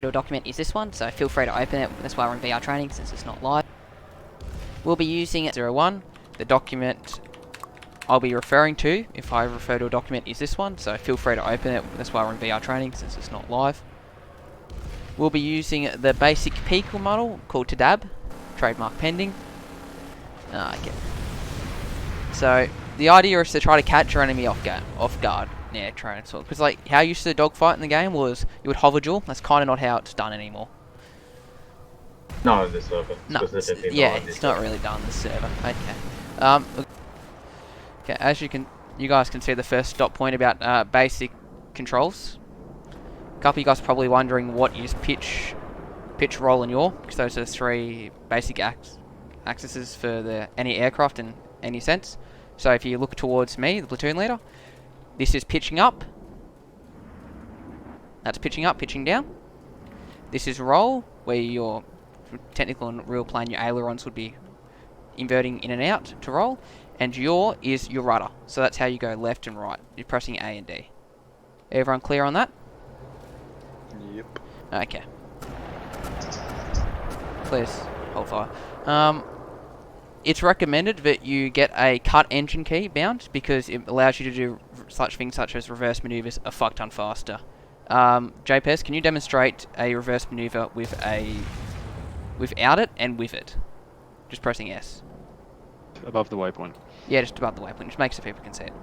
to document is this one, so feel free to open it. That's why we're in VR training, since it's not live. We'll be using 01. The document I'll be referring to, if I refer to a document, is this one, so feel free to open it. That's why we're in VR training, since it's not live. We'll be using the basic Peakle model called TDAB, trademark pending. Okay. So the idea is to try to catch your enemy off guard. Yeah, trying to because like how you used to dogfight in the game was you would hover duel. That's kind of not how it's done anymore. No, the server. No, it's not really done on the server. Okay. Okay. As you guys can see the first stop point about basic controls. A couple of you guys are probably wondering what is pitch, roll, and yaw, because those are three basic axes for any aircraft in any sense. So if you look towards me, the platoon leader, this is pitching up. That's pitching up, pitching down. This is roll, where your technical and real plane, your ailerons would be inverting in and out to roll. And yaw is your rudder. So that's how you go left and right. You're pressing A and D. Everyone clear on that? Yep. Okay. Please hold fire. It's recommended that you get a cut engine key bound because it allows you to do such things such as reverse maneuvers a fuck ton faster. JPS, can you demonstrate a reverse maneuver without it and with it? Just pressing S. Above the waypoint. Yeah, just above the waypoint. Just make so people can see it.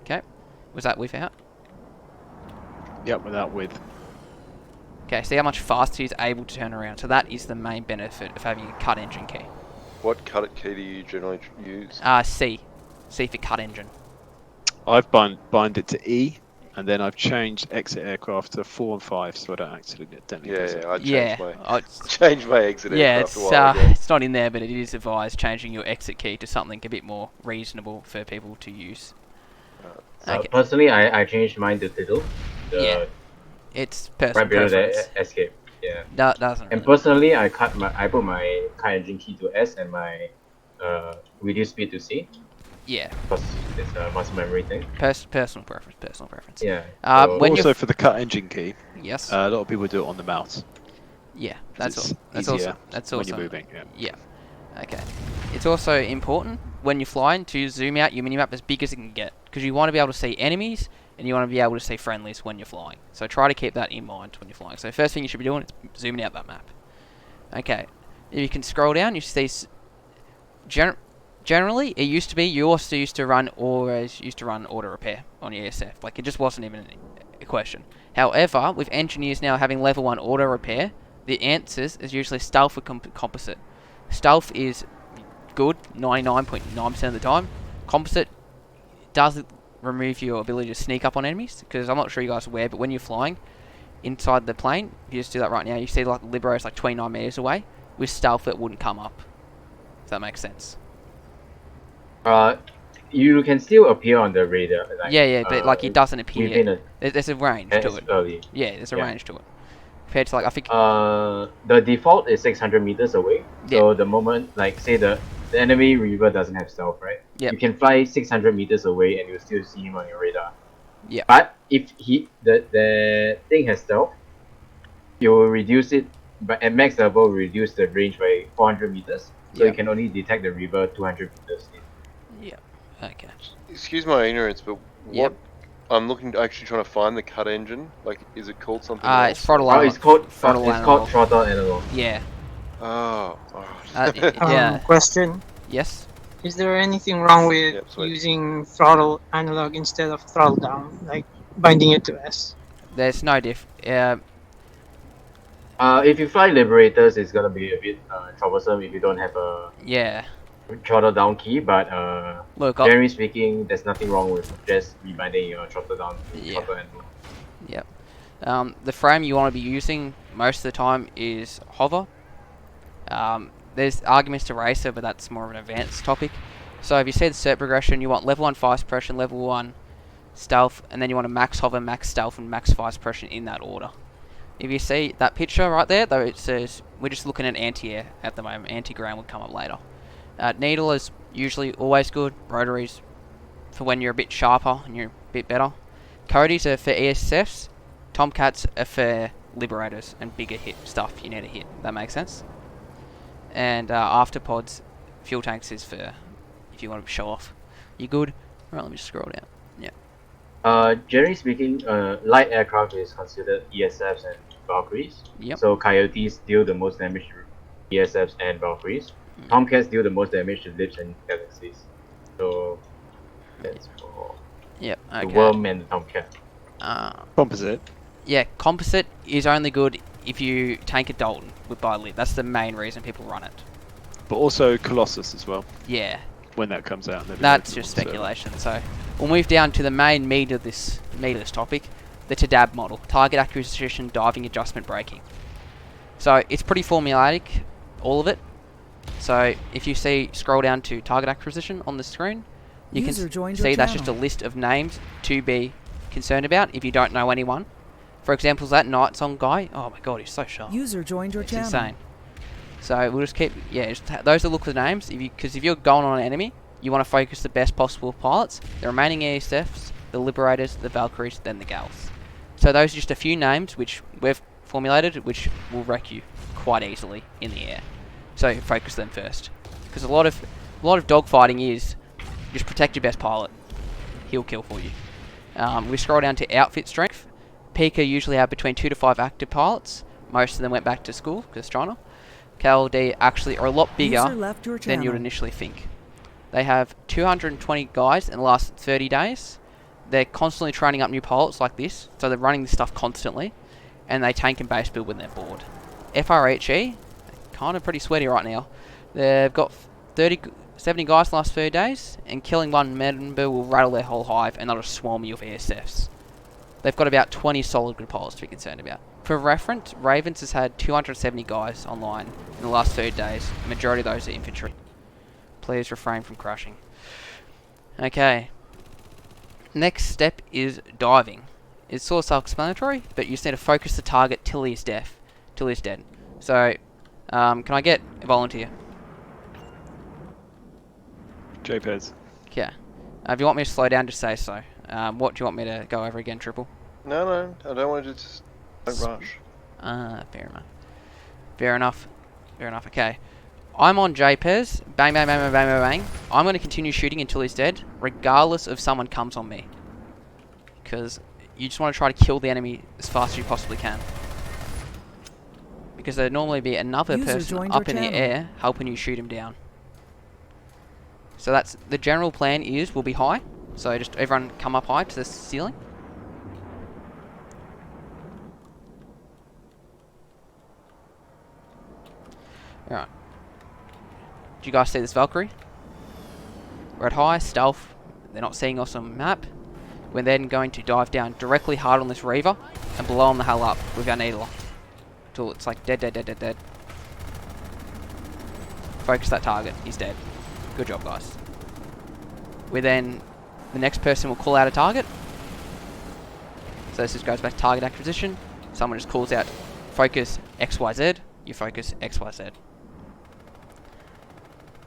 Okay. Was that without? Yep, without with. Okay, see how much faster he's able to turn around. So that is the main benefit of having a cut engine key. What cut key do you generally use? C. C for cut engine. I've bind it to E, and then I've changed exit aircraft to 4 and 5, so I don't accidentally press it. I changed my exit aircraft a while ago. it's not in there, but it is advised changing your exit key to something a bit more reasonable for people to use. Okay. Personally, I changed mine to Tiddle. Yeah. It's personal right below preference. the escape. Yeah. That doesn't. And personally, I put my cut engine key to S and my reduce speed to C. Yeah. Because it's a muscle memory thing. Personal preference. Yeah. When also for the cut engine key. Yes. A lot of people do it on the mouse. Yeah, that's easier also when you're moving. Yeah. Okay. It's also important when you're flying to zoom out your minimap as big as it can get, because you want to be able to see enemies and you want to be able to see friendlies when you're flying. So try to keep that in mind when you're flying. So first thing you should be doing is zooming out that map. Okay. If you can scroll down, you see generally it used to be you also used to run auto repair on your ASF. Like, it just wasn't even a question. However, with engineers now having level 1 auto repair, the answers is usually stealth or composite. Stealth is good 99.9% of the time. Composite doesn't remove your ability to sneak up on enemies, because I'm not sure you guys are aware, but when you're flying inside the plane, if you just do that right now, you see like the Libero is like 29 meters away. With stealth, it wouldn't come up. If that makes sense. You can still appear on the radar. Like, but like it doesn't appear. There's a range to it. Early. Yeah, there's a range to it. Compared to like I think. The default is 600 meters away. So the moment, like say the enemy Reaver doesn't have stealth, right? Yeah. You can fly 600 meters away and you'll still see him on your radar. Yeah. But if the thing has stealth, you will reduce it, but at max level reduce the range by 400 meters. So you can only detect the Reaver 200 meters in. Yeah. Okay. Excuse my ignorance, but what I'm actually trying to find the cut engine. Like, is it called something else? It's throttle analog. It's called throttle analog. Yeah. Oh. Alright. Yeah. Question. Yes. Is there anything wrong with using throttle analog instead of throttle down, like binding it to S? There's no diff. If you fly Liberators, it's gonna be a bit troublesome if you don't have a throttle down key. But look, generally speaking, there's nothing wrong with just rebinding your throttle down to throttle analog. Yep. The frame you want to be using most of the time is hover. There's arguments to racer, but that's more of an advanced topic. So if you see the cert progression, you want level 1 fire suppression, level 1 stealth, and then you want to max hover, max stealth, and max fire suppression in that order. If you see that picture right there, though, it says we're just looking at anti-air at the moment. Anti-ground will come up later. Needle is usually always good. Rotaries for when you're a bit sharper and you're a bit better. Codes are for ESFs. Tomcats are for Liberators and bigger hit stuff you need to hit. That makes sense? And afterpods, fuel tanks is for if you want to show off. You good? Alright, let me just scroll down. Yeah. Generally speaking, light aircraft is considered ESFs and Valkyries. Yep. So Coyotes deal the most damage to ESFs and Valkyries. Tomcats deal the most damage to Lips and Galaxies. So that's for Yep. Okay. the Worm and the Tomcat. Composite. Yeah, composite is only good if you tank a Dalton with Biolit. That's the main reason people run it. But also Colossus as well, Yeah, when that comes out. that's just speculation. So we'll move down to the main meat of this topic, the TDAB model, Target Acquisition, Diving, Adjustment, Braking. So it's pretty formulaic, all of it. So if you scroll down to Target Acquisition on the screen, you can see that's just a list of names to be concerned about if you don't know anyone. For example, that Night Song guy, oh my god, he's so sharp. User joined your It's channel. insane. So we'll just keep, those are the look of the names. Because if you're going on an enemy, you want to focus the best possible pilots, the remaining AESFs, the Liberators, the Valkyries, then the Gals. So those are just a few names which we've formulated, which will wreck you quite easily in the air. So focus them first, because a lot of dogfighting is just protect your best pilot. He'll kill for you. We scroll down to outfit strength. Pika usually have between 2 to 5 active pilots. Most of them went back to school because China. KLD actually are a lot bigger than you would initially think. They have 220 guys in the last 30 days. They're constantly training up new pilots like this, so they're running this stuff constantly, and they tank and base build when they're bored. FRHE, kind of pretty sweaty right now. They've got 70 guys in the last 30 days, and killing one member will rattle their whole hive, and they'll just swarm you with ASFs. They've got about 20 solid good pilots to be concerned about. For reference, Ravens has had 270 guys online in the last 30 days. The majority of those are infantry. Please refrain from crashing. Okay. Next step is diving. It's sort of self-explanatory, but you just need to focus the target till he's dead. So, can I get a volunteer? JPEGs. Yeah. If you want me to slow down, just say so. What do you want me to go over again, Triple? No, I don't want to just... Don't rush. Fair enough. Fair enough, okay. I'm on JPEGs. Bang, bang, bang, bang, bang, bang, bang. I'm going to continue shooting until he's dead, regardless of someone comes on me. Because you just want to try to kill the enemy as fast as you possibly can. Because there'd normally be another person up in the air helping you shoot him down. So that's the general plan will be high. So just everyone come up high to the ceiling. Alright. Do you guys see this Valkyrie? We're at high, stealth. They're not seeing us on the map. We're then going to dive down directly hard on this Reaver and blow him the hell up with our needler. Till it's like dead. Focus that target. He's dead. Good job, guys. The next person will call out a target. So this just goes back to target acquisition. Someone just calls out focus XYZ. You focus XYZ.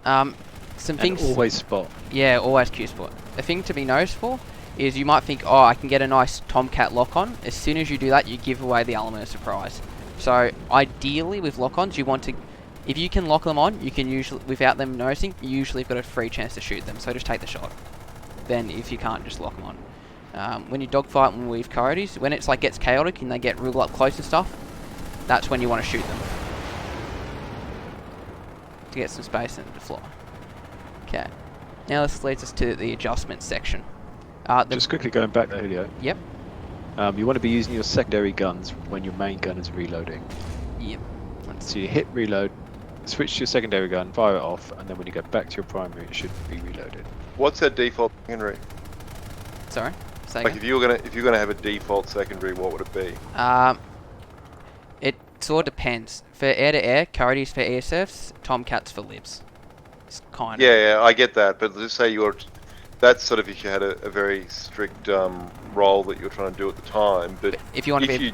Some things. And always spot. Yeah, always Q spot. The thing to be noticed for is you might think, oh, I can get a nice Tomcat lock on. As soon as you do that, you give away the element of surprise. So ideally with lock-ons, you want to, if you can lock them on, you can usually, without them noticing, you usually have got a free chance to shoot them. So just take the shot. Then if you can't, just lock them on. When you're dogfighting with coyotes, when it's like gets chaotic and they get real up close and stuff, that's when you want to shoot them. To get some space and to fly. Okay. Now this leads us to the adjustment section. Just quickly going back there, Hulio. Yep. You want to be using your secondary guns when your main gun is reloading. Yep. So you hit reload, switch to your secondary gun, fire it off, and then when you go back to your primary, it should be reloaded. What's that default secondary? Sorry? Say Like again? if you're gonna have a default secondary, what would it be? It sort of depends. For air-to-air, coyotes for ASFs, Tomcats for libs. It's kind of... Yeah, I get that, but let's say that's sort of if you had a very strict role that you're trying to do at the time, but if you want to be...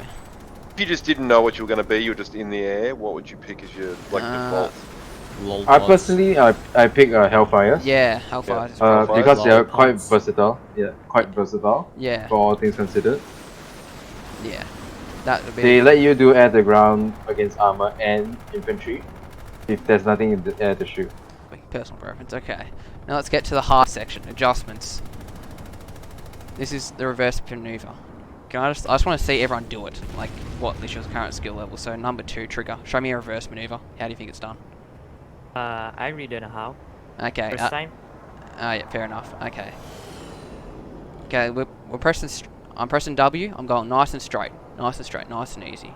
If you just didn't know what you were going to be, you were just in the air, what would you pick as your default? I personally, I pick Hellfire. Yeah, Hellfire. Yeah. Because they are quite versatile. Yeah, quite versatile. Yeah. For all things considered. Yeah. That would be. They let you do air to ground against armor and infantry if there's nothing in the air to shoot. Personal preference. Okay. Now let's get to the hard section. Adjustments. This is the reverse maneuver. I just want to see everyone do it. Like what Lisha's current skill level. So number 2 trigger. Show me a reverse maneuver. How do you think it's done? I really don't know how. Okay. First time. Yeah, fair enough. Okay. Okay, we're pressing. I'm pressing W. I'm going nice and straight, nice and straight, nice and easy.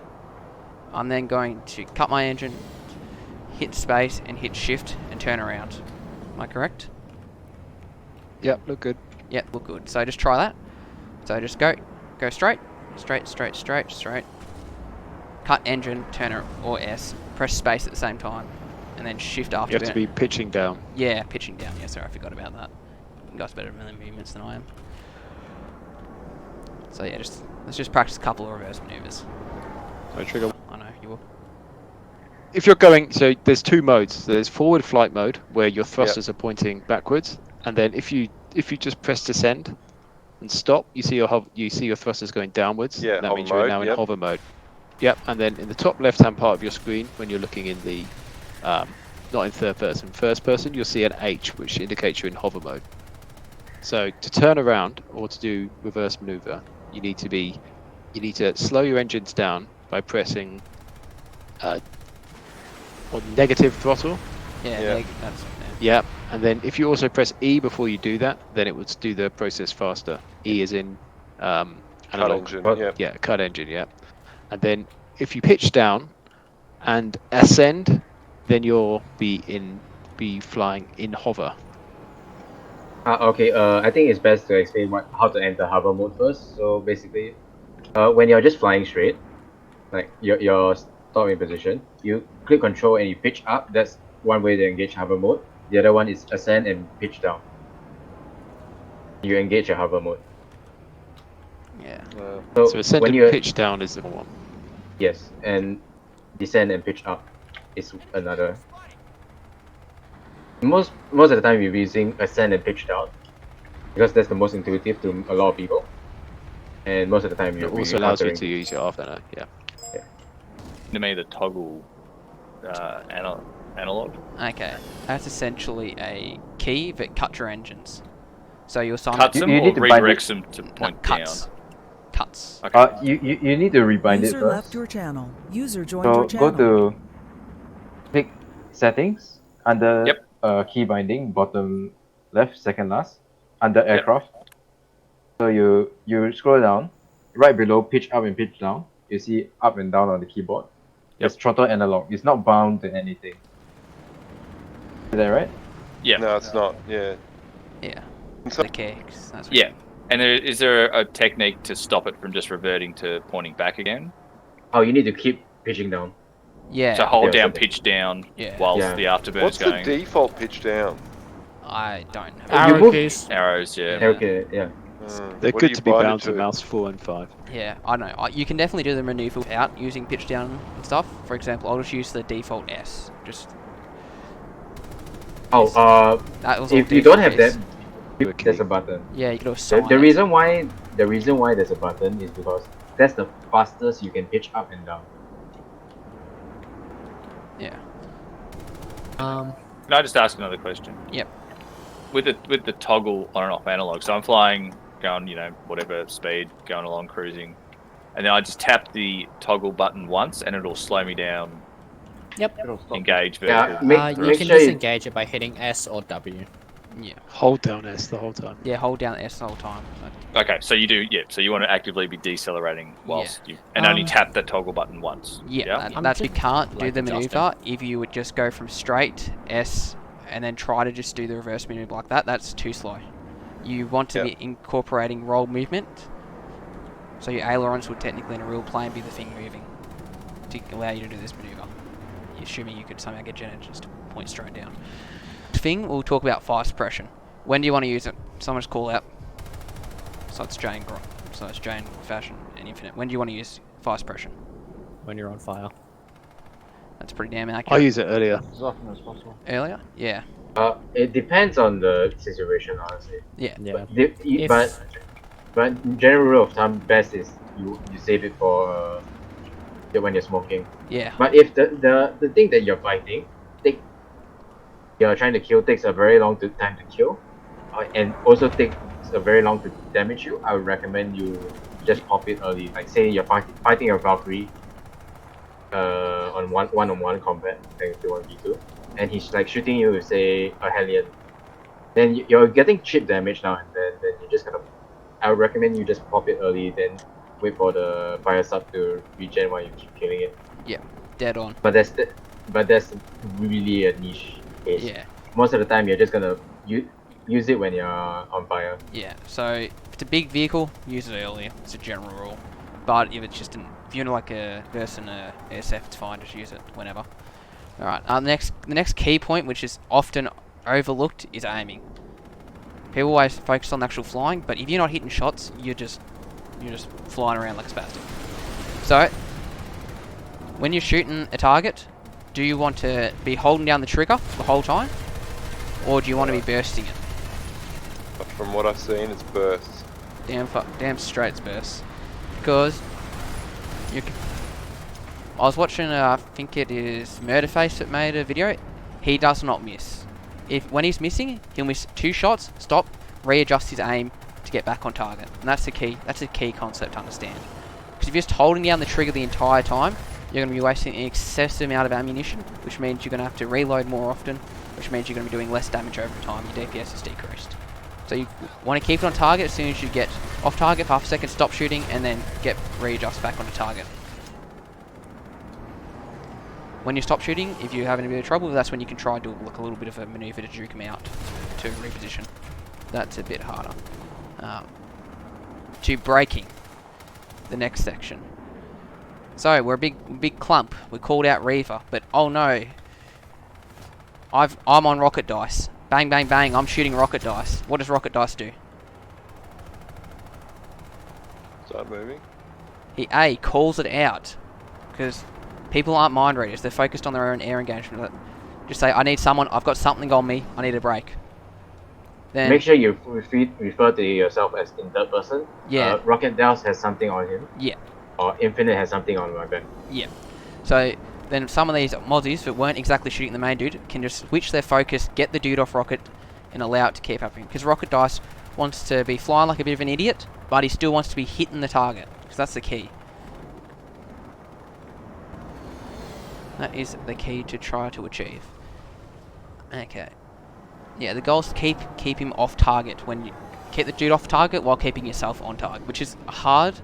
I'm then going to cut my engine, hit space, and hit shift and turn around. Am I correct? Yep, look good. Yep, look good. So just try that. So just go straight, straight, straight, straight, straight. Cut engine, turn or S. Press space at the same time, and then shift after. You have to be pitching down. Yeah, pitching down. Yeah, sorry, I forgot about that. You guys better at movements than I am. So yeah, let's just practice a couple of reverse maneuvers. So trigger. I know you will. If you're going, so there's 2 modes. There's forward flight mode where your thrusters are pointing backwards, and then if you just press descend and stop, you see your thrusters going downwards. Yeah, that means you're now in hover mode. Yep, and then in the top left-hand part of your screen, when you're looking in the not in third person, first person, you'll see an H, which indicates you're in hover mode. So to turn around or to do reverse maneuver, you need to slow your engines down by pressing negative throttle. Yeah. That's, yeah, and then if you also press E before you do that, then it would do the process faster. E is in analog. Cut engine. Yeah, cut engine. Yeah, and then if you pitch down and ascend, then you'll be flying in hover. Okay, I think it's best to explain how to enter hover mode first. So basically, when you're just flying straight, like your stopping position, you click control and you pitch up. That's one way to engage hover mode. The other one is ascend and pitch down. You engage your hover mode. Yeah. So ascend and pitch down is the one. Yes, and descend and pitch up is another. Most of the time you'll be using ascend and pitch down because that's the most intuitive to a lot of people. And most of the time it also allows you to use your RVNX. Yeah. To me, the toggle analog. Okay, that's essentially a key that cuts your engines. So you'll assign cuts them you or need to bind redirects them to point down. Cuts. Okay. You need to rebind User it first. left your channel. User joined So your channel. go to click settings under Yep. Key binding, bottom left, second last, under aircraft. So you scroll down, right below pitch up and pitch down. You see up and down on the keyboard. It's throttle analog. It's not bound to anything. Is that right? Yeah. No, it's not. Yeah. Yeah. So- The kicks. That's what Yeah. And is there a technique to stop it from just reverting to pointing back again? Oh, you need to keep pitching down. Yeah. So hold Yeah. down, pitch down, Yeah. whilst Yeah. the afterburn What's is going. the default pitch down? I don't know. You move- Arrows, yeah. Okay, yeah. They're What do good you to be bind it bound to mouse 4 and 5. Yeah, I don't know. You can definitely do the maneuver without using pitch down and stuff. For example, I'll just use the default S. Just Oh, that was all if you don't have default that, S. there's a button. Yeah, you can do a sign. The reason why there's a button is because that's the fastest you can pitch up and down. Yeah. Can I just ask another question? Yep. With the toggle on and off analog, so I'm flying, going, whatever speed, going along, cruising, and then I just tap the toggle button once, and it'll slow me down. Yep. Engage Yeah, vertical. You make can sure disengage it by hitting S or W. Yeah. Hold down S the whole time. Yeah, hold down S the whole time. Okay, so you do, so you want to actively be decelerating whilst you, and only tap the toggle button once. Yeah, I'm that's you just, can't do like, the adjusting. maneuver if you would just go from straight S and then try to just do the reverse maneuver like that. That's too slow. You want to be incorporating roll movement, so your ailerons would technically in a real plane be the thing moving to allow you to do this maneuver. Assuming you could somehow get your engines to point straight down. Thing, we'll talk about fire suppression. When do you want to use it? Someone just call out. So it's Jane, Fashion, and Infinite. When do you want to use fire suppression? When you're on fire. That's pretty damn I accurate. use it earlier. As often as possible. Earlier? Yeah. It depends on the situation, honestly. Yeah. Yeah. But general rule of thumb, best is you save it for when you're smoking. Yeah. But if the thing that you're fighting, you're trying to kill takes a very long time to kill, and also takes a very long to damage you, I would recommend you just pop it early. Like say you're fighting a Valkyrie on one-on-one combat, like 1v2, and he's like shooting you with say a Hellion. Then you're getting chip damage now and then you're just gonna. I would recommend you just pop it early, then wait for the fire sub to regen while you keep killing it. Yeah, dead on. But that's really a niche case. Yeah. Most of the time you're just gonna use it when you're on fire. Yeah, so if it's a big vehicle, use it earlier. It's a general rule. But if it's just if you're like a versus an SF, it's fine. Just use it whenever. All right. The next key point, which is often overlooked, is aiming. People always focus on the actual flying, but if you're not hitting shots, you're just flying around like a spastic. So when you're shooting a target, do you want to be holding down the trigger the whole time, or do you want to be bursting it? From what I've seen, it's bursts. Damn straight it's bursts. Because I was watching, I think it is Murderface that made a video. He does not miss. When he's missing, he'll miss 2 shots, stop, readjust his aim to get back on target. And that's the key. That's a key concept to understand. Because if you're just holding down the trigger the entire time, you're going to be wasting an excessive amount of ammunition, which means you're going to have to reload more often, which means you're going to be doing less damage over time. Your DPS is decreased. So you want to keep it on target. As soon as you get off target for half a second, stop shooting, and then readjust back onto target. When you stop shooting, if you're having a bit of trouble, that's when you can try to do a little bit of a maneuver to juke them out, to reposition. That's a bit harder. To braking, the next section. So we're a big clump. We called out Reaver, but oh no, I'm on rocket dice. Bang, bang, bang. I'm shooting rocket dice. What does rocket dice do? Start moving. He calls it out because people aren't mind readers. They're focused on their own air engagement. Just say, I need someone. I've got something on me. I need a break. Then make sure you refer to yourself as in third person. Yeah. Rocket Dallas has something on him. Yeah. Or Infinite has something on my back. Yeah. So then some of these mozzies that weren't exactly shooting the main dude can just switch their focus, get the dude off rocket, and allow it to keep happening. Because rocket dice wants to be flying like a bit of an idiot, but he still wants to be hitting the target. Because that's the key. That is the key to try to achieve. Okay. Yeah, the goal is to keep him off target. When you keep the dude off target while keeping yourself on target, which is hard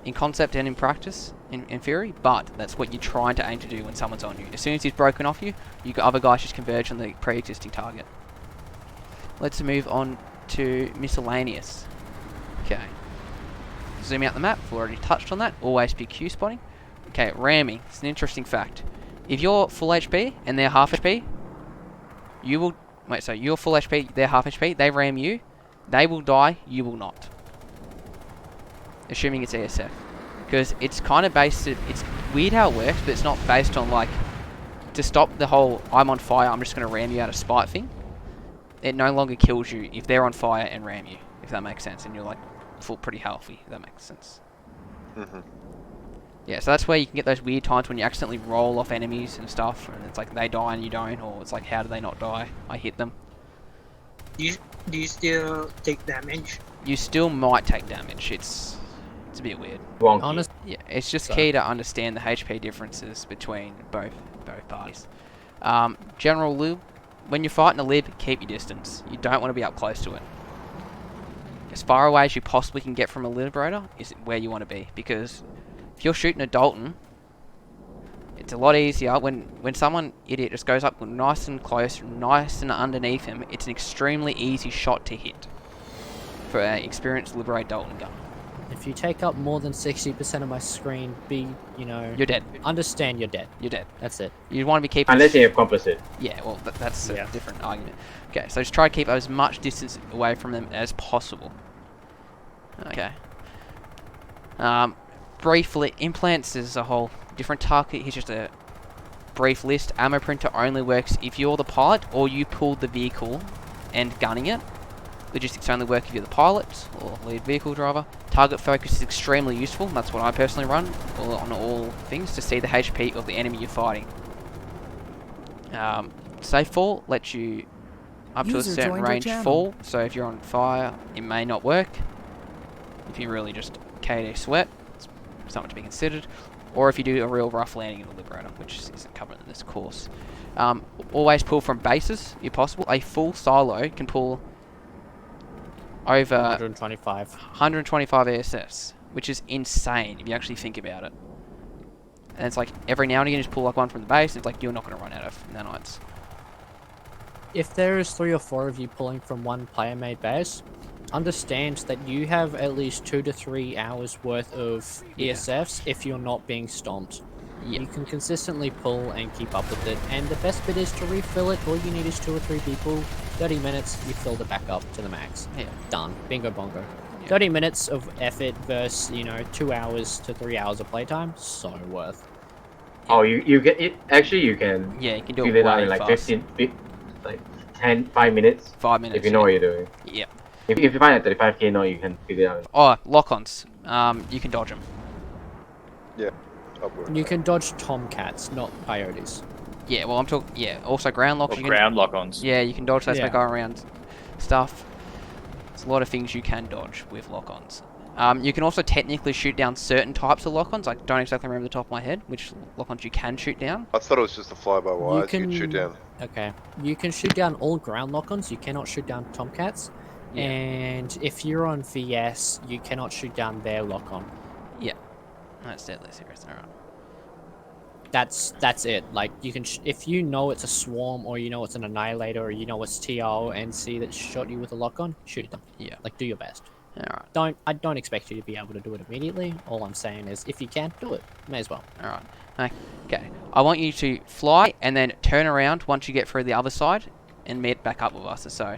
in concept and in practice, in theory, but that's what you're trying to aim to do when someone's on you. As soon as he's broken off you, other guys just converge on the pre-existing target. Let's move on to miscellaneous. Okay. Zoom out the map. We've already touched on that. Always be Q spotting. Okay, ramming. It's an interesting fact. If you're full HP and they're half HP, you will... Wait, so you're full HP, they're half HP, they ram you, they will die, you will not. Assuming it's ASF. Because it's kind of based... It's weird how it works, but it's not based on, like... To stop the whole, I'm on fire, I'm just going to ram you out of spite thing. It no longer kills you if they're on fire and ram you, if that makes sense. And you're, like, pretty healthy, if that makes sense. Mm-hmm. Yeah, so that's where you can get those weird times when you accidentally roll off enemies and stuff, and it's like they die and you don't, or it's like, how do they not die? I hit them. Do you still take damage? You still might take damage. It's a bit weird. Wonky. Yeah, it's just key to understand the HP differences between both parties. General lib, when you're fighting a lib, keep your distance. You don't want to be up close to it. As far away as you possibly can get from a liberator is where you want to be, because if you're shooting a Dalton, it's a lot easier when someone idiot just goes up nice and close, nice and underneath him. It's an extremely easy shot to hit for an experienced Liberate Dalton gun. If you take up more than 60% of my screen, you're dead. Understand you're dead. You're dead. That's it. You want to be keeping... Unless you have composite. Yeah, well, that's a different argument. Okay, so just try to keep as much distance away from them as possible. Okay. Briefly, implants is a whole different target. Here's just a brief list. Ammo printer only works if you're the pilot or you pulled the vehicle and gunning it. logistics only work if you're the pilot or lead vehicle driver. Target focus is extremely useful, and that's what I personally run on all things, to see the HP of the enemy you're fighting. Safe fall lets you up to a certain range fall, so if you're on fire, it may not work. If you really just KD sweat, it's something to be considered. Or if you do a real rough landing in the Liberator, which isn't covered in this course. Always pull from bases, if possible. A full silo can pull over 125 ASS, which is insane if you actually think about it. And it's like every now and again, you just pull like one from the base, and it's like you're not going to run out of nanites. If there is 3 or 4 of you pulling from one player-made base, understand that you have at least 2 to 3 hours worth of ESFs if you're not being stomped. Yeah. You can consistently pull and keep up with it, and the best bit is to refill it. All you need is 2 or 3 people, 30 minutes, you filled it back up to the max. Yeah. Done. Bingo bongo. Yeah. 30 minutes of effort versus, 2 hours to 3 hours of playtime, so worth. Oh, you get it. Actually, you can. Yeah, you can do fill it it out way in like fast. 5 minutes. 5 minutes. If you know what you're doing. Yeah. If you find a 35k knot, you can fill it out. Oh, lock-ons. You can dodge them. Yeah. Upward. You can dodge tomcats, not coyotes. Yeah, well, I'm talking. Yeah, also ground locks. Or You ground lock-ons. Yeah, you can dodge those Yeah. go around stuff. There's a lot of things you can dodge with lock-ons. You can also technically shoot down certain types of lock-ons. I don't exactly remember the top of my head which lock-ons you can shoot down. I thought it was just a fly-by-wire you can could shoot down. Okay. You can shoot down all ground lock-ons. You cannot shoot down tomcats. Yeah. And if you're on VS, you cannot shoot down their lock-on. Yeah, that's deadly serious. All right. That's it. Like you can, if you know it's a swarm, or you know it's an annihilator, or you know it's TO and C that shot you with a lock-on, shoot them. Yeah. Like do your best. All right. I don't expect you to be able to do it immediately. All I'm saying is, if you can, do it. May as well. All right. Okay. I want you to fly and then turn around once you get through the other side and meet back up with us. So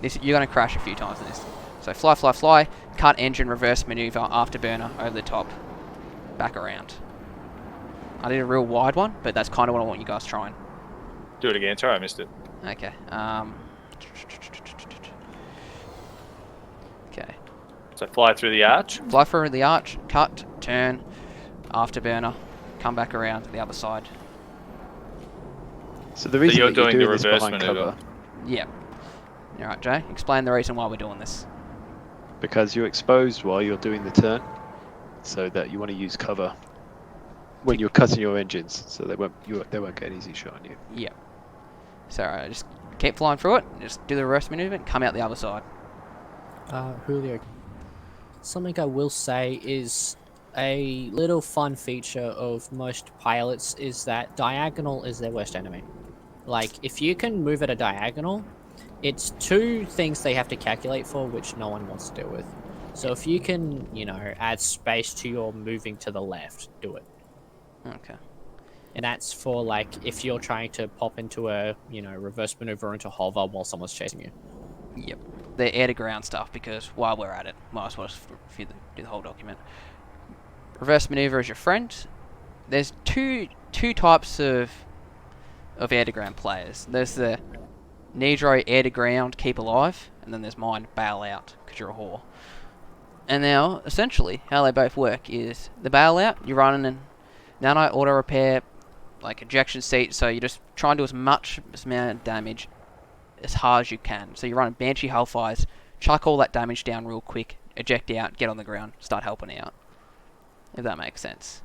this, you're going to crash a few times in this. So fly, fly, fly. Cut engine, reverse maneuver, afterburner over the top, back around. I did a real wide one, but that's kind of what I want you guys trying. Do it again. Sorry, I missed it. Okay. Okay. So fly through the arch. Fly through the arch, cut, turn, afterburner, come back around to the other side. So the reason you're that you're doing the this reverse behind maneuver. cover, Yeah. Alright, Jay, explain the reason why we're doing this. because you're exposed while you're doing the turn, so that you want to use cover when you're cutting your engines, so they won't get an easy shot on you. Yeah. So just keep flying through it, just do the reverse maneuver, and come out the other side. Hulio, something I will say is a little fun feature of most pilots is that diagonal is their worst enemy. Like, if you can move at a diagonal, it's 2 things they have to calculate for, which no one wants to deal with. So if you can, add space to your moving to the left, do it. Okay. And that's for, like, if you're trying to pop into a, reverse maneuver into hover while someone's chasing you. Yep. The air-to-ground stuff, because while we're at it, might as well just do the whole document. Reverse maneuver is your friend. There's two types of air-to-ground players. There's the Nidro air-to-ground, keep alive, and then there's mine, bail out, because you're a whore. And now, essentially, how they both work is the bail out, you're running in nano auto repair, like ejection seat, so you just try and do as much amount of damage as hard as you can. So you're running Banshee Hellfires, chuck all that damage down real quick, eject out, get on the ground, start helping out. If that makes sense.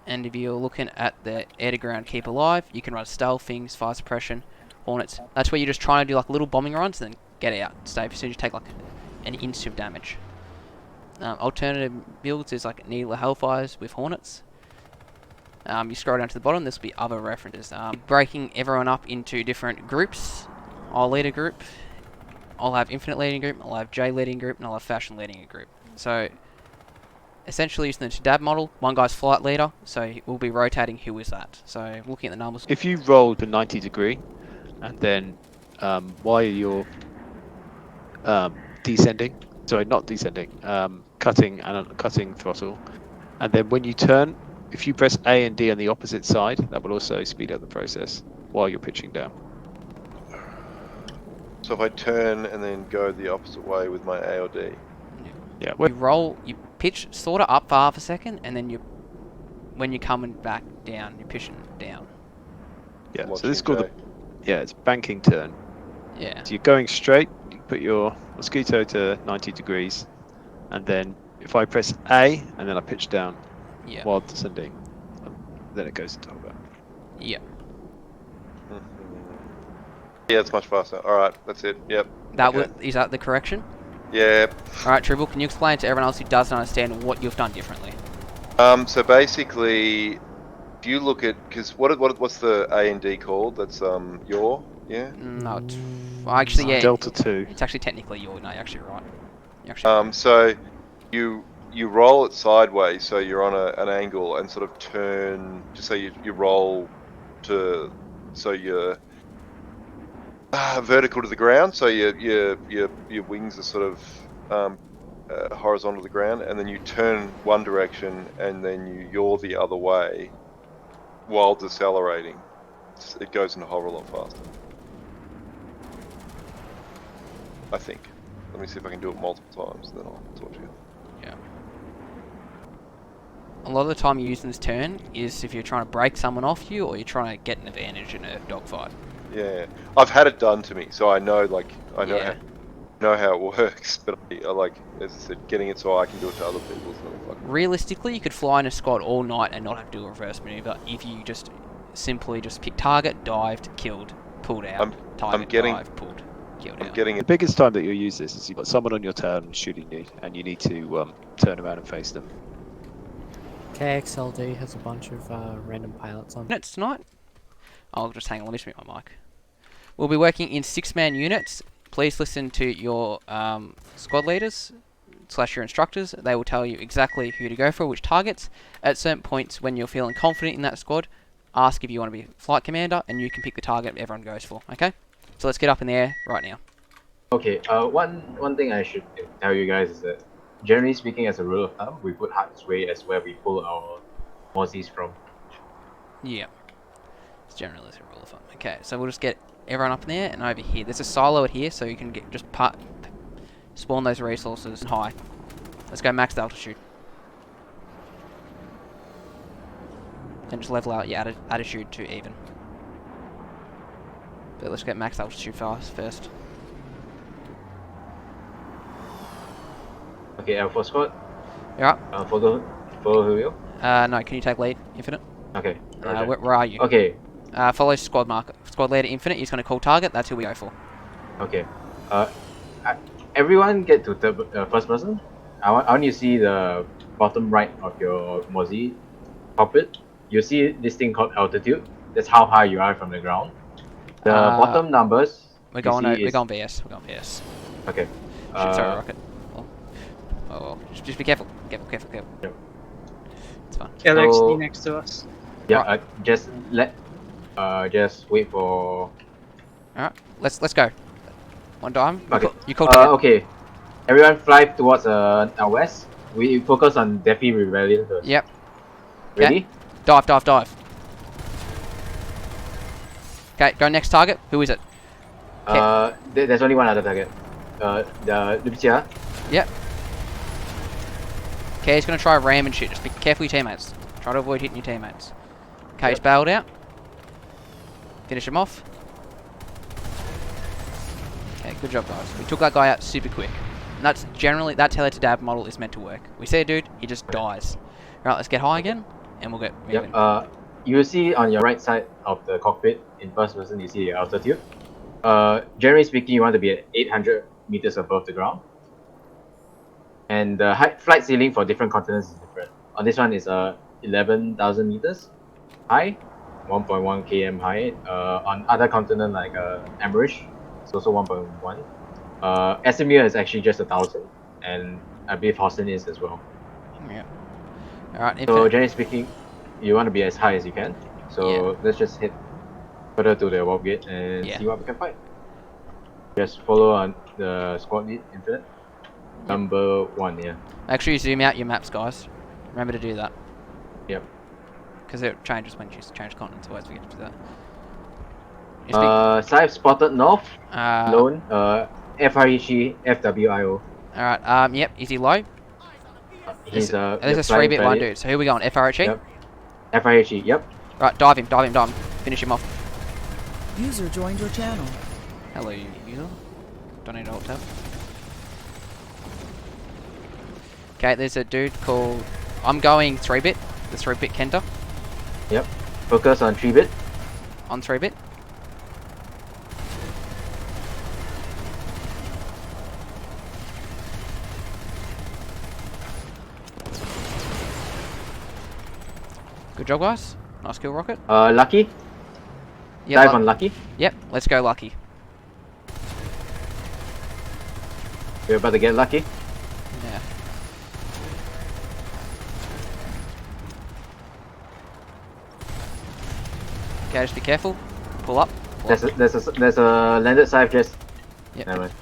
And if you're looking at the air-to-ground keep alive, you can run stealth things, fire suppression, hornets. That's where you're just trying to do like little bombing runs and then get out. Stay as soon as you take like an inch of damage. Alternative builds is like Needler Hellfires with hornets. You scroll down to the bottom, this will be other references. Breaking everyone up into different groups. I'll lead a group. I'll have Infinite leading a group, I'll have J leading a group, and I'll have Fashion leading a group. So essentially using the DAB model, one guy's flight leader, so we'll be rotating who is that. So looking at the numbers. If you rolled a 90 degree, and then while you're descending, sorry, not descending, cutting throttle, and then when you turn, if you press A and D on the opposite side, that will also speed up the process while you're pitching down. So if I turn and then go the opposite way with my A or D. Yeah. You roll, you pitch sort of up for half a second, and then when you're coming back down, you're pitching down. Yeah. So Watching this is called Jay. it's banking turn. Yeah. So you're going straight. You put your mosquito to 90 degrees, and then if I press A and then I pitch down Yeah. while descending, then it goes into hover. Yeah. Yeah, it's much faster. Alright, that's it. Yep. Is that the correction? Yep. Alright, Tribble, can you explain to everyone else who doesn't understand what you've done differently? So basically, if you look at, because what's the A and D called? That's yaw, yeah. No, well, actually, yeah. Delta 2. It's actually technically yaw. No, you're actually right. You're actually right. So you roll it sideways, so you're on an angle, and sort of turn. Just so you roll to, so you're vertical to the ground. So your wings are sort of horizontal to the ground, and then you turn one direction, and then you yaw the other way while decelerating. It goes into hover a lot faster, I think. Let me see if I can do it multiple times, then I'll talk to you. Yeah. A lot of the time you're using this turn is if you're trying to break someone off you, or you're trying to get an advantage in a dogfight. Yeah, I've had it done to me, so I know, like, I know Yeah. how it works. But I like, as I said, getting it so I can do it to other people is another fucking. Realistically, you could fly in a squad all night and not have to do a reverse maneuver if you just simply just pick target, dived, killed, pulled out. Dived, pulled, killed out. The biggest time that you'll use this is you've got someone on your turn shooting you, and you need to turn around and face them. KXLD has a bunch of random pilots on. Units tonight? I'll just hang on, let me just mute my mic. We'll be working in 6-man units. Please listen to your squad leaders / your instructors. They will tell you exactly who to go for, which targets. At certain points when you're feeling confident in that squad, ask if you want to be flight commander, and you can pick the target everyone goes for, okay? So let's get up in the air right now. Okay, one thing I should tell you guys is that, generally speaking, as a rule of thumb, we put Hart's Way as where we pull our Mozzies from. Yeah. It's generally a rule of thumb. Okay, so we'll just get everyone up in there and over here. There's a silo at here, so you can get spawn those resources high. Let's go max altitude. And just level out your attitude to even. But let's get max altitude first. Okay, for squad. You're up? Follow Hulio. No, can you take lead, Infinite? Okay. Where are you? Okay. Follow squad marker. Squad leader Infinite, he's going to call target, that's who we go for. Okay. Everyone get to first person. I want you to see the bottom right of your Mozzie cockpit. You see this thing called altitude. That's how high you are from the ground. The bottom numbers. We're going VS. We're going VS. Okay. Sorry, rocket. Oh, just be careful. Careful. Yep. It's fine. Galaxy next to us. Yeah. Just wait for. Alright, let's go. One time. Okay. You call target. Okay. Everyone fly towards our west. We focus on Defi Rebellion first. Yep. Ready? Okay. Dive. Okay, go next target. Who is it? There's only one other target. The Lucia. Yep. Okay, he's gonna try ram and shit. Just be careful with your teammates. Try to avoid hitting your teammates. Okay, he's bailed out. Finish him off. Okay, good job, guys. We took that guy out super quick. And that's generally, that Tele-to-Dab model is meant to work. We see a dude, he just dies. Right, let's get high again, and we'll get moving. Yep. You see on your right side of the cockpit, in first person, you see the altitude. Generally speaking, you want to be at 800 meters above the ground. And the flight ceiling for different continents is different. On this one is 11,000 meters high, 1.1 km high. On other continent like Amerish, it's also 1.1. Esamir is actually just 1,000, and I believe Houston is as well. Yeah. Alright, so generally speaking, you want to be as high as you can. So let's just head further to the warp gate and see what we can find. Just follow on the squad lead, Infinite. Number 1, yeah. Make sure you zoom out your maps, guys. Remember to do that. Yep. Because it changes when you change continents, always forget to do that. Scythe spotted north. Uh, Lone. FRHE FWIO. Alright, yep, is he low? He's There's a 3-bit one dude, so who are we going? FRHE? Yep. FRHE, yep. Right, dive him. Finish him off. User joined your channel. Hello, user. Don't need an alt tab. Okay, there's a dude called... I'm going 3-bit. The 3-bit Kenta. Yep. Focus on 3-bit. On 3-bit. Good job, guys. Nice kill, Rocket. Lucky. Yep, Dive on Lucky. Yep, let's go Lucky. We're about to get lucky. Yeah. Okay, just be careful. Pull up. There's a landed scythe just. Yep. Never mind.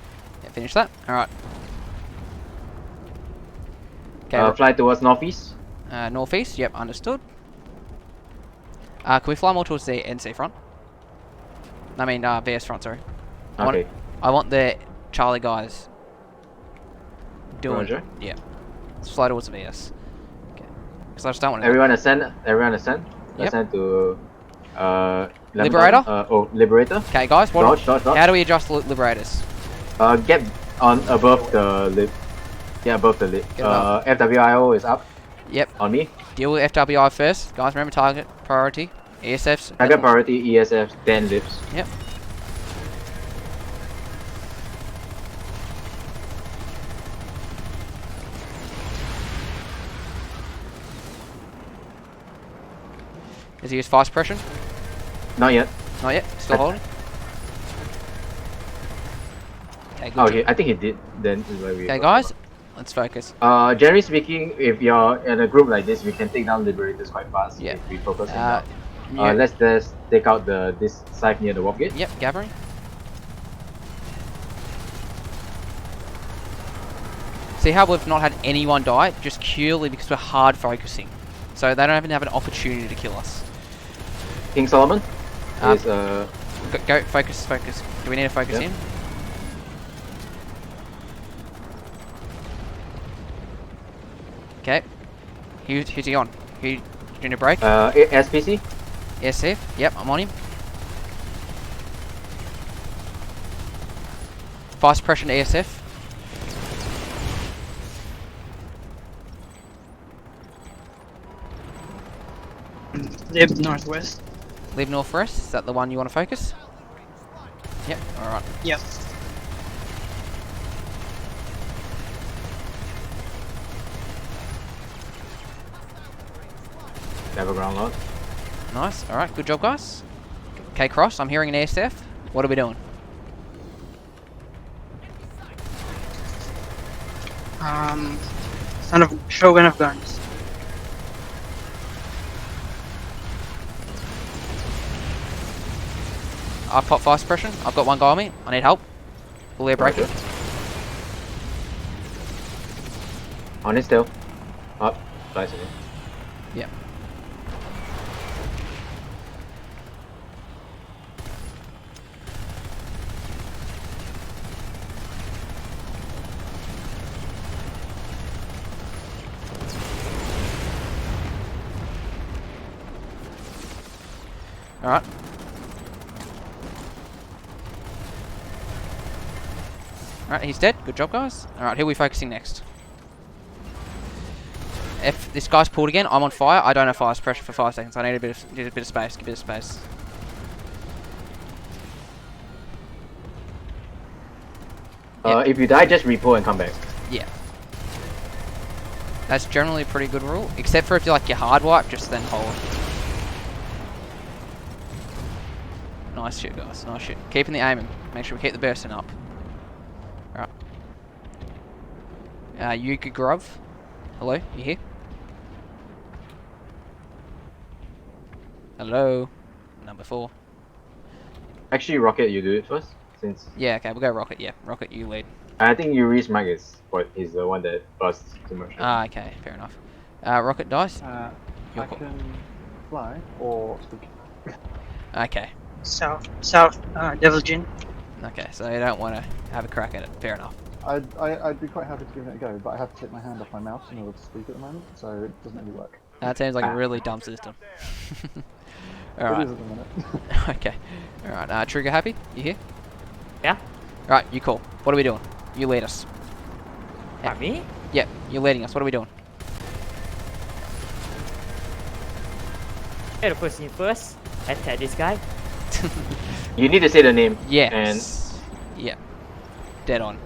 Yeah, finish that. Alright. Okay, Fly towards northeast. northeast. Yep, understood. Can we fly more towards the NC front? I mean, VS front, sorry. Okay. I want the Charlie guys doing... Roger. Yeah. Let's fly towards the VS. Okay. Because I just don't want to... Everyone ascend. Yep. Ascend to Liberator? Liberator. Okay, guys, Dodge. how do we adjust Liberators? Get on above the lip. Yeah, above the lip. Get above. FWIO is up. Yep. On me. Deal with FWI first. Guys, remember target priority. ESFs. Target priority, ESF, then lips. Yep. Does he use fast suppression? Not yet. Not yet. Still holding. Okay, good. Oh, I think he did. Then is where we. Okay, guys, let's focus. Generally speaking, if you're in a group like this, we can take down Liberators quite fast. Yeah. If we focus on that. Yeah. Let's just take out this scythe near the warp gate. Yep, gathering. See how we've not had anyone die? Just purely because we're hard focusing. So they don't even have an opportunity to kill us. King Solomon is Go, focus. Do we need to focus in? Okay. Who's he on? Who doing a break? SPC. SF. Yep, I'm on him. Fast suppression to ASF. Lib northwest. Leave northwest. Is that the one you want to focus? Yep. All right. Yep. Have a ground load. Nice. All right. Good job, guys. Okay, Cross. I'm hearing an ASF. What are we doing? Son of Shogun of Guns. I've popped fast suppression. I've got one guy on me. I need help. Hulio breaking. On it still. Up. Nice again. Yep. Alright. Alright, he's dead. Good job, guys. Alright, who are we focusing next? If this guy's pulled again, I'm on fire. I don't have fire suppression for 5 seconds. I need a bit of space. Give a bit of space. If you die, just repo and come back. Yeah. That's generally a pretty good rule. Except for if you like your hard wipe, just then hold. Nice shit, guys. Nice shit. Keeping the aiming. Make sure we keep the bursting up. Alright. Yuka Grove. Hello? You here? Hello? Number 4. Actually, Rocket, you do it first. Since Yeah, okay, we'll go Rocket. Yeah, Rocket, you lead. I think Yuri's mic is the one that busts too much. Okay, fair enough. Rocket dice. I can fly or speak. Okay. south, Devil Jin. Okay, so you don't want to have a crack at it. Fair enough. I'd be quite happy to give it a go, but I have to take my hand off my mouse in order to speak at the moment, so it doesn't really work. That sounds like a really dumb system. Alright. It is at the minute. Okay. Alright, Trigger happy? You here? Yeah. Alright, you call. What are we doing? You lead us. Me? Yep, you're leading us. What are we doing? Okay, the first thing first, attack this guy. You need to say the name. Yes. Yeah. Dead on.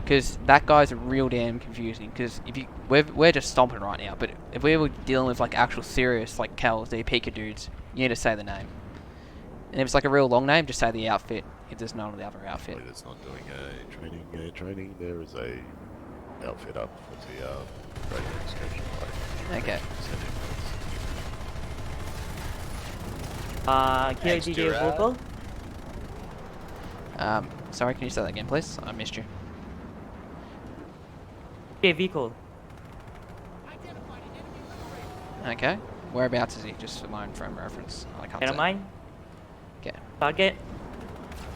Because that guy's real damn confusing. Because if you, we're just stomping right now, but if we were dealing with like actual serious like Cal's, the Pika dudes, you need to say the name. And if it's like a real long name, just say the outfit. If there's none of the other outfit. It's not doing a training. There is a outfit up for the radio excursion. Okay. KOGG vocal. Sorry, can you say that again, please? I missed you. Okay, vehicle. Okay. Whereabouts is he? Just for my own frame reference. I can't Never say. mind. Okay. Target.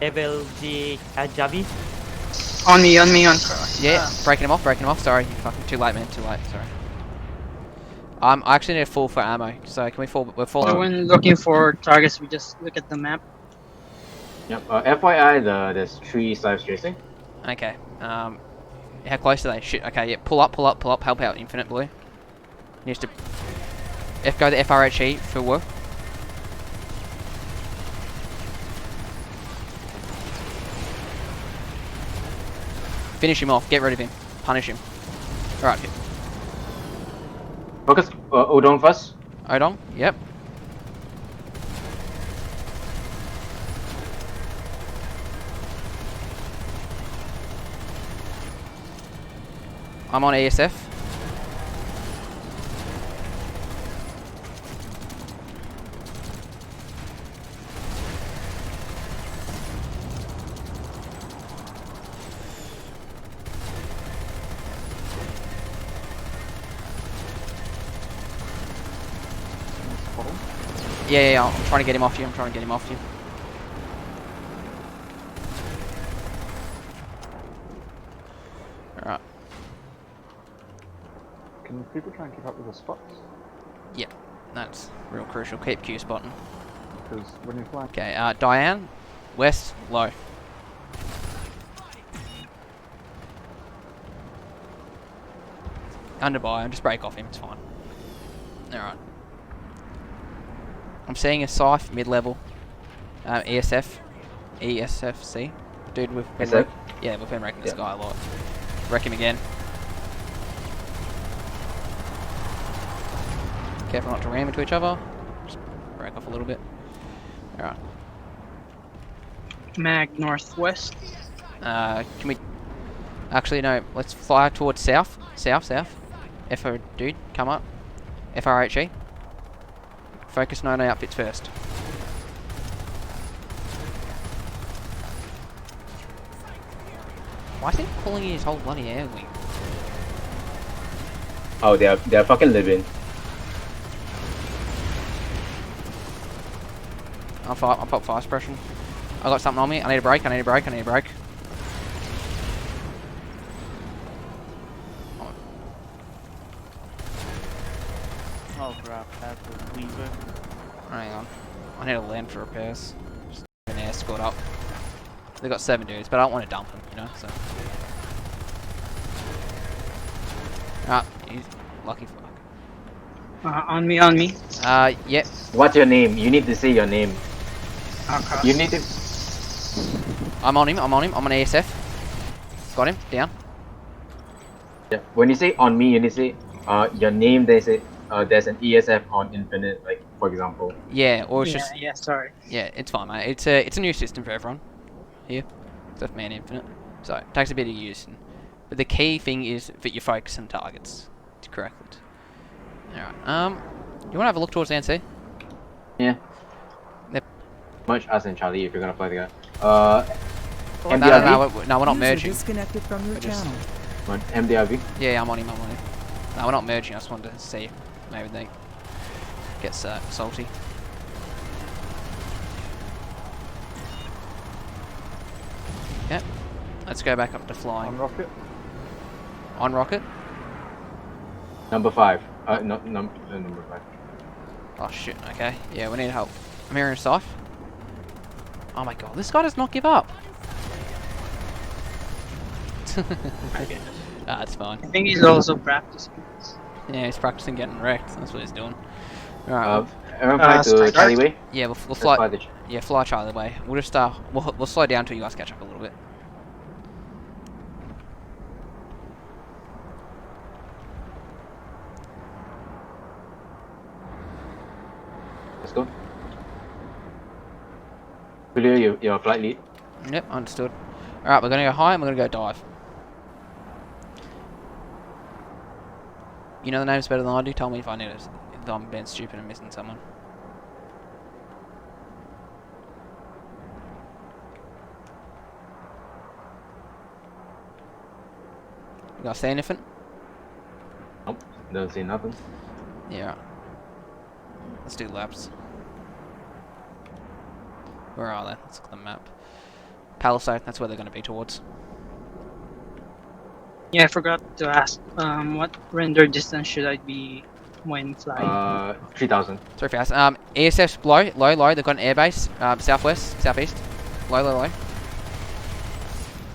Level G Javi. On me, on. Yeah, breaking him off. Sorry, fucking too late, man. Too late. Sorry. I actually need a full for ammo. So can we fall? We're full. So when looking for targets, we just look at the map. Yep. FYI, there's 3 snipes chasing. Okay. How close are they? Shit. Okay. Yeah. Pull up. Help out. Infinite Blue. Needs to. Go the FRHE for work. Finish him off. Get rid of him. Punish him. Alright. Focus Odong first. Odong? Yep. I'm on ASF. Yeah, I'm trying to get him off you. Alright. Can people try and keep up with the spots? Yep. That's real crucial. Keep Q spotting. Because when you're flying... Okay, Diane. West, low. Underbuy him. Just break off him. It's fine. Alright. I'm seeing a Scythe mid-level. ESFC. Dude, we've been we've been wrecking this guy a lot. Wreck him again. Careful not to ram into each other. Just break off a little bit. Alright. Mag northwest. Can we... Actually, no. Let's fly towards south. South. FO, dude, come up. FRHE. Focus 9 outfits first. Why is he pulling his whole bloody air wing? Oh, they're fucking living. I'll pop fire suppression. I got something on me. I need a break. Oh crap, that's a weaver. Hang on. I need to land for repairs. Just an air squad up. They got 7 dudes, but I don't want to dump them, you know, so. Ah, he's lucky fuck. On me. Yep. What's your name? You need to say your name. Okay. You need to... I'm on him. I'm on ASF. Got him. Down. Yeah. When you say on me, you need to say your name. There's an ESF on Infinite, like for example. Yeah, or it's just... Yeah, sorry. Yeah, it's fine, mate. It's a new system for everyone. Here. Except for Man Infinite. So, it takes a bit of use. But the key thing is that you focus on targets. To correct it. Alright, you wanna have a look towards the NC? Yeah. Yep. Much us and Charlie if you're gonna play the guy. MDRV? No, we're not User merging. disconnected from your channel. What, MDRV? Yeah, I'm on him. No, we're not merging. I just wanted to see if maybe they get salty. Yep. Let's go back up to flying. On rocket. On rocket. Number 5. Not number 5. Oh shit, okay. Yeah, we need help. I'm hearing a Scythe. Oh my god, this guy does not give up. Ah, it's fine. I think he's also practicing this. Yeah, he's practicing getting wrecked. That's what he's doing. Alright. Everyone fly to Charlie Way? Yeah, we'll Let's fly. fly the Yeah, fly Charlie Way. We'll just we'll slow down until you guys catch up a little bit. Let's go. Hulio, you're flight lead. Yep, understood. Alright, we're gonna go high and we're gonna go dive. You know the names better than I do. Tell me if I need it. If I'm being stupid and missing someone. You guys see anything? Nope, don't see nothing. Yeah. Let's do laps. Where are they? Let's look at the map. Palisade, that's where they're going to be towards. Yeah, I forgot to ask. What render distance should I be when flying? 3,000. 3,000. ASF low. They've got an airbase. Southwest, southeast. Low.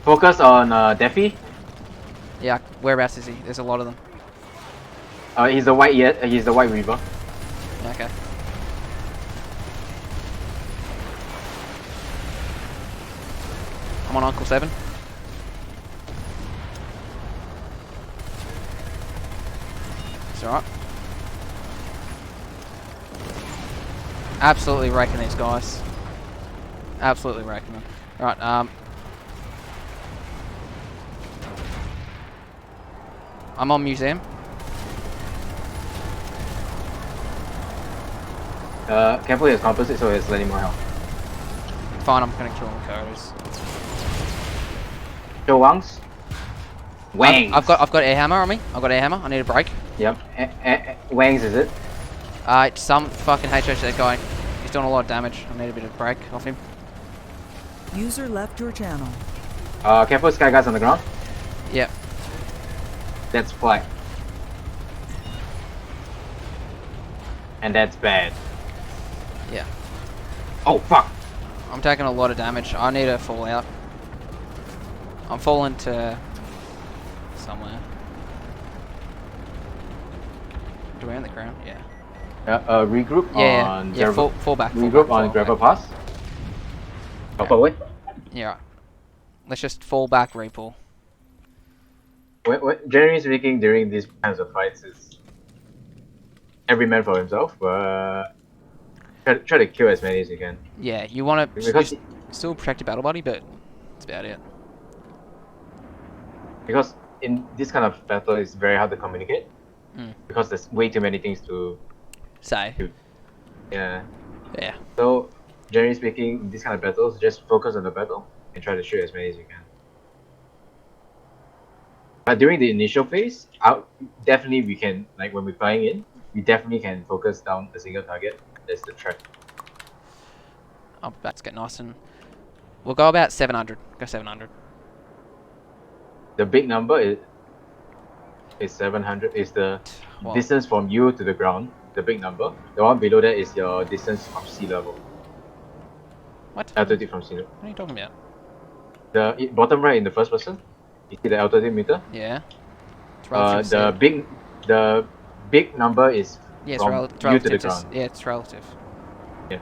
Focus on Defi. Yeah, whereabouts is he? There's a lot of them. He's the white he's the white Reaver. Okay. I'm on Uncle 7. It's alright. Absolutely raking these guys. Absolutely raking them. Right, I'm on museum. Careful, his composite, so it's letting more health. Fine, I'm gonna kill the codes. Show Wangs. Wangs. I've got air hammer on me. I've got air hammer. I need a break. Yep. Wangs is it? It's some fucking HHZ guy. He's doing a lot of damage. I need a bit of break off him. User left your channel. Careful, sky guys on the ground. Yep. That's flight. And that's bad. Yeah. Oh fuck! I'm taking a lot of damage. I need to fall out. I'm falling to somewhere. Do we on the ground? Yeah. Regroup on yeah. Fall back. Regroup on Grabber Pass. Up away. Yeah. Right. Let's just fall back, repull. Generally speaking, during these kinds of fights, is every man for himself. But try to kill as many as you can. Yeah, you want to still protect your battle buddy, but that's about it. Because in this kind of battle, it's very hard to communicate. Because there's way too many things to say. Yeah. Yeah. So generally speaking, in these kind of battles, just focus on the battle and try to shoot as many as you can. But during the initial phase, definitely we can, like when we're flying in, we definitely can focus down a single target. That's the track. Oh, let's get nice and... We'll go about 700. Go 700. The big number is 700. Is the distance from you to the ground. The big number. The one below that is your distance from sea level. What? Altitude from sea level. What are you talking about? The bottom right in the first person. You see the altitude meter? Yeah. It's the big number is it's from relative you to the ground. Yeah, it's relative. Yeah.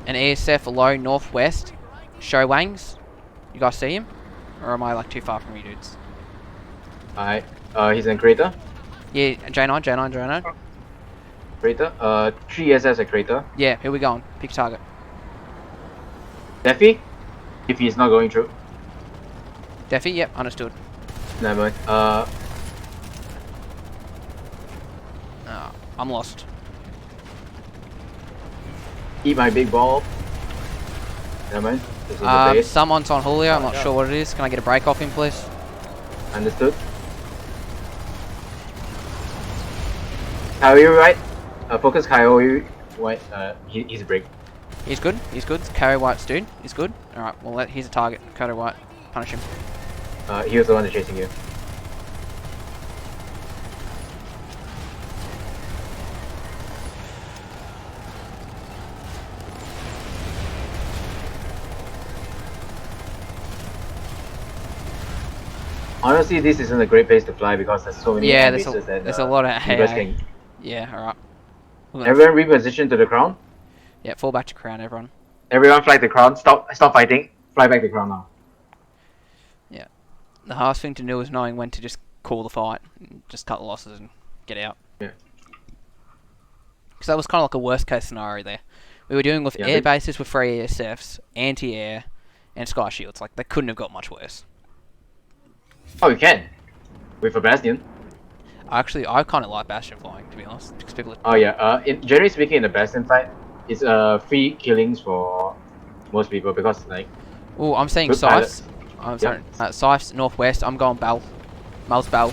An ASF low northwest. Show Wangs. You guys see him? Or am I like too far from you dudes? Alright. He's in crater. Yeah, J9. Crater. 3 SS a crater. Yeah, here we go. Pick target. Defi? If he's not going through. Defi? Yep, understood. Never mind. I'm lost. Eat my big ball. Never mind. This is the base. Someone's on Hulio. I'm not sure what it is. Can I get a break off him, please? Understood. Kyoyu right. Focus Kyoyu. He's break. He's good. He's good. Carry White's dude. He's good. Alright, well, he's a target. Carry White. Punish him. He was the one that's chasing you. Honestly, this isn't a great place to fly because there's so many there's bases that a lot of you guys AA. can... Yeah, alright. Everyone reposition to the crown. Yeah, fall back to crown, everyone. Everyone fly to crown. Stop fighting. Fly back to crown now. Yeah. The hardest thing to do is knowing when to just call the fight. And just cut the losses and get out. Yeah. Because that was kind of like a worst case scenario there. We were dealing with air bases with 3 ASFs, anti-air, and sky shields. Like, they couldn't have got much worse. Oh, you can. With a Bastion. Actually, I kind of like Bastion flying, to be honest. Because people Oh yeah, generally speaking, in the Bastion fight, it's free killings for most people because like... Oh, I'm saying Scythes. I'm sorry, Scythes, northwest. I'm going Bell. Mal's Bell.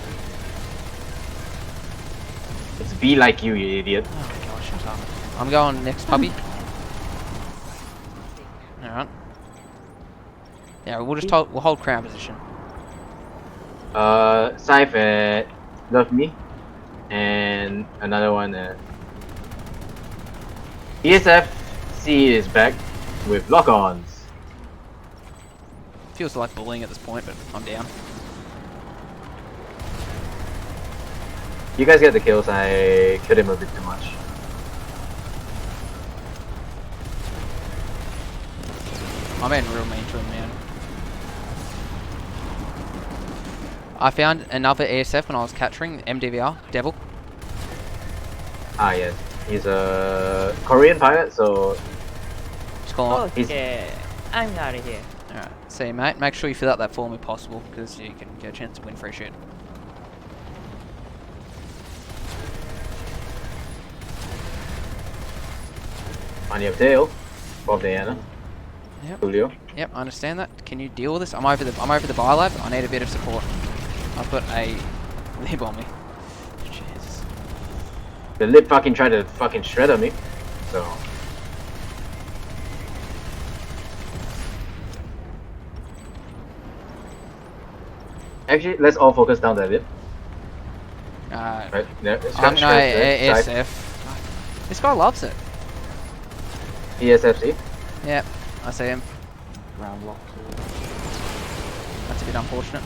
It's be like you idiot. Oh my gosh, shut up. I'm going next puppy. Alright. Yeah, we'll just we'll hold crown position. Scythe at Love Me, and another one at ESF C is back with lock-ons. Feels like bullying at this point, but I'm down. You guys get the kills, I killed him a bit too much. I'm in real mean to him, man. I found another ASF when I was capturing, MDVR, Devil. Ah yes, he's a Korean pilot, so... Just call him. Okay, I'm out of here. Alright, see you mate, make sure you fill out that form if possible, because you can get a chance to win free shit. On your tail, Bob Diana. Yep. Hulio. Yep, I understand that. Can you deal with this? I'm over the biolab. I need a bit of support. I've got a lib on me. Jesus. The lib fucking tried to fucking shred on me, so... Actually, let's all focus down the lib. Right, there. I'm no ASF. This guy loves it. ESFC. Yep, I see him. Round lock. That's a bit unfortunate.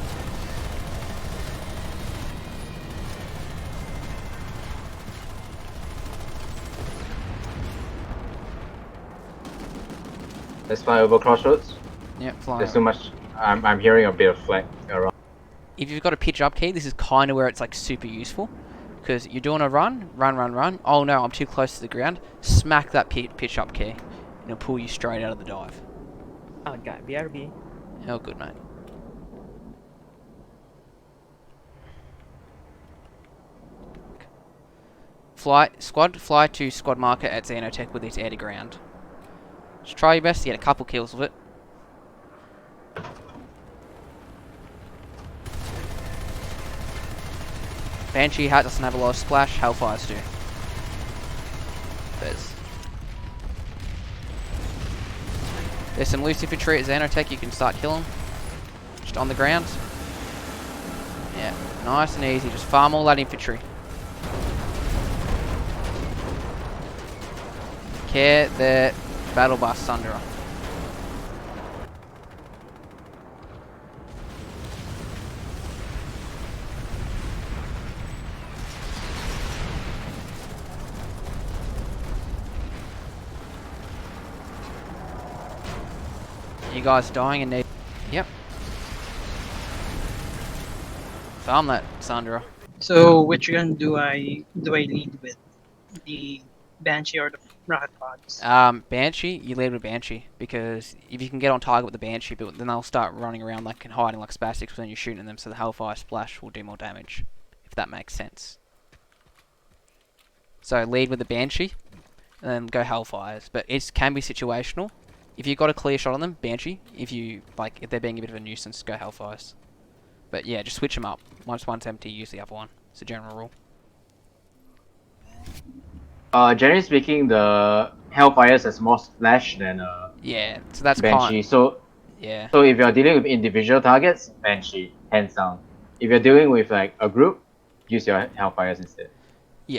Let's fly over crossroads. Yep, fly. There's too much. I'm hearing a bit of flag around. If you've got a pitch up key, this is kind of where it's like super useful. Because you're doing a run. Oh no, I'm too close to the ground. Smack that pitch up key. And it'll pull you straight out of the dive. Oh, got BRB. Oh, good, mate. Fly to squad marker at Xenotech with its air to ground. Just try your best to get a couple kills with it. Banshee hat doesn't have a lot of splash, Hellfires do. There's some loose infantry at Xenotech you can start killing. Just on the ground. Yeah, nice and easy, just farm all that infantry. Care the battle bus Thunderer. You guys dying and need... Yep. Farm that, Sandra. So which gun do I lead with? The Banshee or the rocket pods? Banshee, you lead with Banshee, because if you can get on target with the Banshee, but then they'll start running around like and hiding like spastics when you're shooting them, so the Hellfire Splash will do more damage, if that makes sense. So lead with the Banshee, and then go Hellfires, but it can be situational. If you've got a clear shot on them, Banshee. If they're being a bit of a nuisance, go Hellfires. But yeah, just switch them up. Once one's empty, use the other one. It's a general rule. Generally speaking, the Hellfires has more splash than Yeah, so that's Banshee. kind. So Yeah. if you're dealing with individual targets, Banshee, hands down. If you're dealing with like a group, use your Hellfires instead.